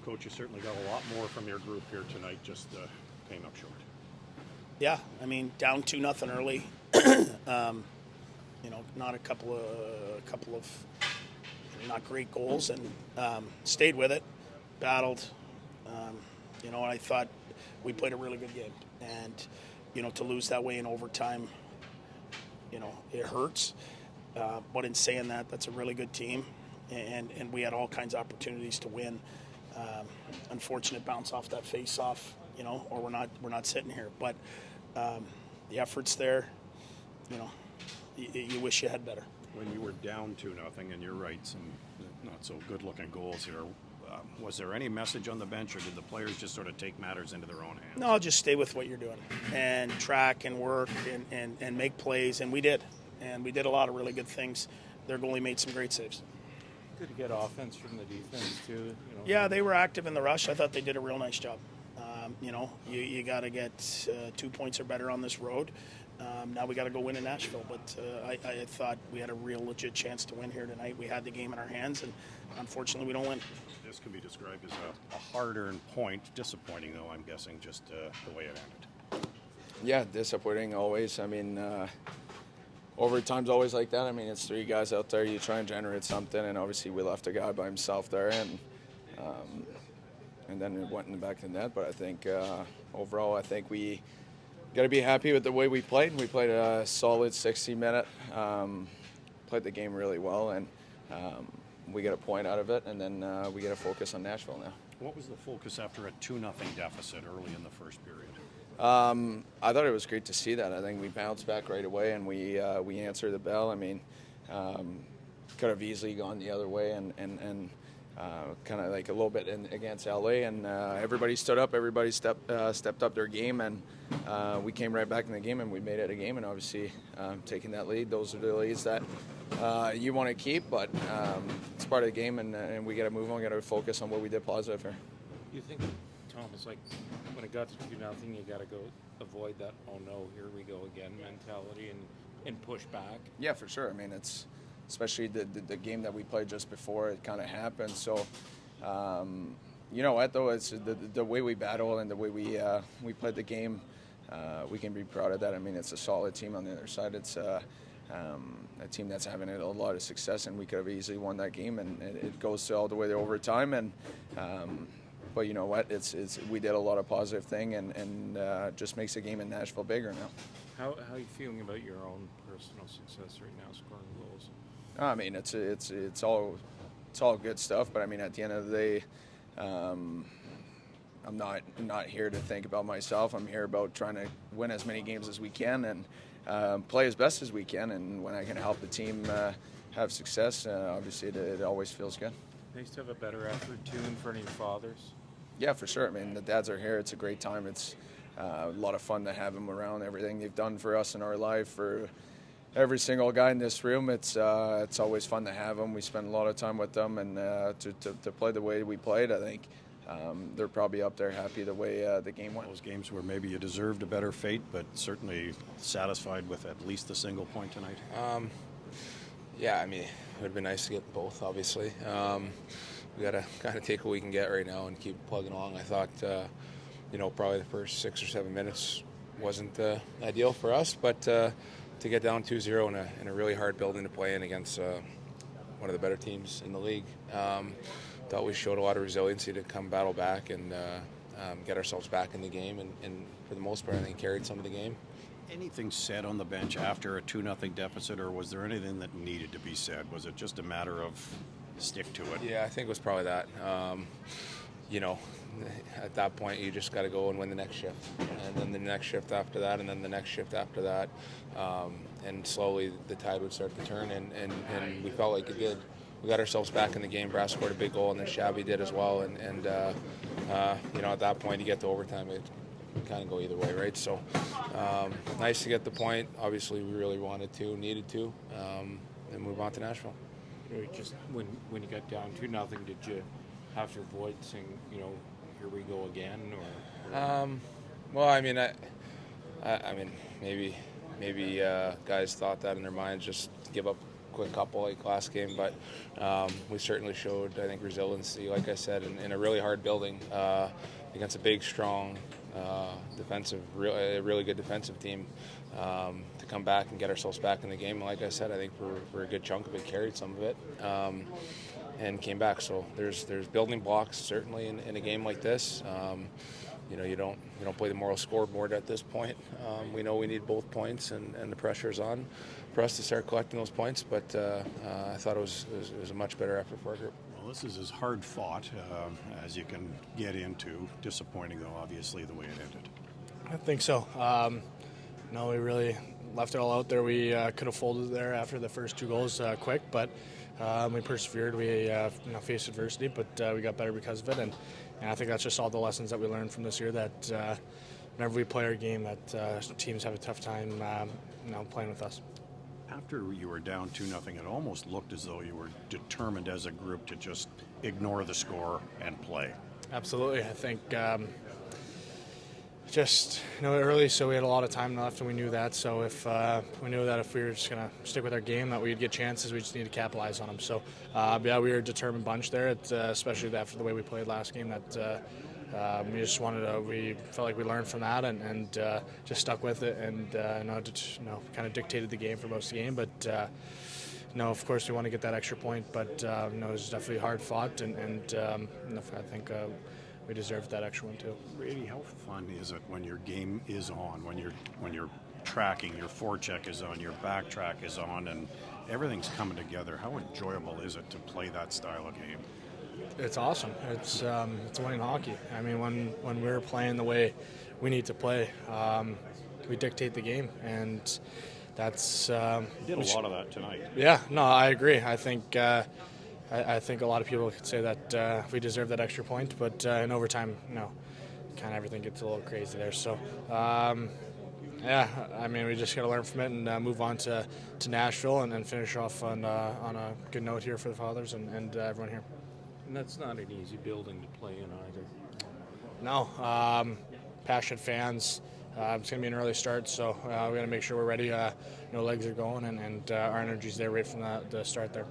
Coach, you certainly got a lot more from your group here tonight, just came up short. Yeah, I mean, down 2-0 early. Not a couple of not great goals, and stayed with it, battled. And I thought we played a really good game. And, to lose that way in overtime, it hurts. But in saying that, that's a really good team, and we had all kinds of opportunities to win. Unfortunate bounce off that face-off, or we're not sitting here. But the effort's there. You wish you had better. When you were down 2-0, and you're right, some not so good-looking goals here, was there any message on the bench, or did the players just sort of take matters into their own hands? No, just stay with what you're doing and track and work and make plays, and we did. And we did a lot of really good things. Their goalie made some great saves. Good to get offense from the defense, too. Yeah, they were active in the rush. I thought they did a real nice job. You got to get 2 points or better on this road. Now we got to go win in Nashville. But I thought we had a real legit chance to win here tonight. We had the game in our hands, and unfortunately we don't win. This can be described as a hard-earned point. Disappointing, though, I'm guessing, just the way it ended. Yeah, disappointing always. I mean, overtime's always like that. I mean, it's three guys out there. You try and generate something, and obviously we left a guy by himself there, and then it went in the back of the net. But I think overall, I think we got to be happy with the way we played. We played a solid 60-minute, played the game really well, and we get a point out of it, and then we get to focus on Nashville now. What was the focus after a 2-0 deficit early in the first period? I thought it was great to see that. I think we bounced back right away, and we answered the bell. I mean, could have easily gone the other way, and kind of like a little bit against LA, and everybody stood up. Everybody stepped up their game, and we came right back in the game, and we made it a game. And obviously, taking that lead, those are the leads that you want to keep, but it's part of the game, and we got to move on. Got to focus on what we did positive here. You think, Thomas, like when it got to 2-0, you got to go avoid that "oh no, here we go again" mentality and push back? Yeah, for sure. I mean, it's especially the game that we played just before it kind of happened. So, you know what though, it's the way we battle and the way we played the game. We can be proud of that. I mean, it's a solid team on the other side. It's a team that's having a lot of success, and we could have easily won that game. And it goes all the way to overtime. And but you know what? It's we did a lot of positive thing, and just makes the game in Nashville bigger now. How are you feeling about your own personal success right now, scoring goals? I mean, it's all good stuff, but I mean, at the end of the day, I'm not here to think about myself. I'm here about trying to win as many games as we can and play as best as we can. And when I can help the team have success, obviously it always feels good. Nice to have a better effort too in front of your fathers. Yeah, for sure. I mean, the dads are here. It's a great time. It's a lot of fun to have them around. Everything they've done for us in our life, for every single guy in this room, it's always fun to have them. We spend a lot of time with them, and to play the way we played, I think they're probably up there happy the way the game went. Those games where maybe you deserved a better fate, but certainly satisfied with at least a single point tonight. Yeah, I mean, it would have been nice to get both, obviously. We got to kind of take what we can get right now and keep plugging along. I thought, probably the first 6 or 7 minutes wasn't ideal for us, but to get down 2-0 in a really hard building to play in against one of the better teams in the league, thought we showed a lot of resiliency to come battle back and get ourselves back in the game, and for the most part, I think carried some of the game. Anything said on the bench after a 2-0 deficit, or was there anything that needed to be said? Was it just a matter of stick to it? Yeah, I think it was probably that. At that point, you just got to go and win the next shift, and then the next shift after that, and then the next shift after that, and slowly the tide would start to turn, and we felt like it did. We got ourselves back in the game. Brass scored a big goal, and then Shabby did as well, and at that point, you get to overtime, it kind of go either way, right? So nice to get the point. Obviously, we really needed to, and move on to Nashville. Just when you got down 2-0, did you have to avoid saying, here we go again, or? Well, I mean, I mean, maybe guys thought that in their minds, just give up quick couple like last game, but we certainly showed, I think, resiliency, like I said, in a really hard building against a big, strong, really good defensive team. To come back and get ourselves back in the game, like I said, I think for a good chunk of it, carried some of it, and came back. So there's building blocks certainly in a game like this. You don't play the moral scoreboard at this point. We know we need both points, and the pressure's on for us to start collecting those points. But I thought it was a much better effort for our group. Well, this is as hard fought as you can get into. Disappointing, though, obviously, the way it ended. I think so. No, we really left it all out there. We could have folded there after the first 2 goals quick, but we persevered. We faced adversity, but we got better because of it. And I think that's just all the lessons that we learned from this year, that whenever we play our game, that teams have a tough time playing with us. After you were down 2-0, it almost looked as though you were determined as a group to just ignore the score and play. Absolutely. I think early, so we had a lot of time left, and we knew that. So if we knew that if we were just going to stick with our game, that we'd get chances, we just need to capitalize on them. So, we were a determined bunch there, especially after the way we played last game. That we just we felt like we learned from that and just stuck with it, and kind of dictated the game for most of the game. But of course we want to get that extra point. But it was definitely hard fought, and I think. We deserved that extra one too. Brady, how fun is it when your game is on, when you're tracking, your forecheck is on, your back track is on, and everything's coming together? How enjoyable is it to play that style of game? It's awesome. It's winning hockey. I mean, when we're playing the way we need to play, we dictate the game, and that's. You did a lot of that tonight. Yeah, no, I agree. I think. I think a lot of people could say that we deserve that extra point, but in overtime, kind of everything gets a little crazy there. So, we just got to learn from it and move on to Nashville and finish off on a good note here for the Fathers and everyone here. And that's not an easy building to play in either. No, passionate fans. It's going to be an early start, so we got to make sure we're ready. Legs are going, and our energy's there right from the start there.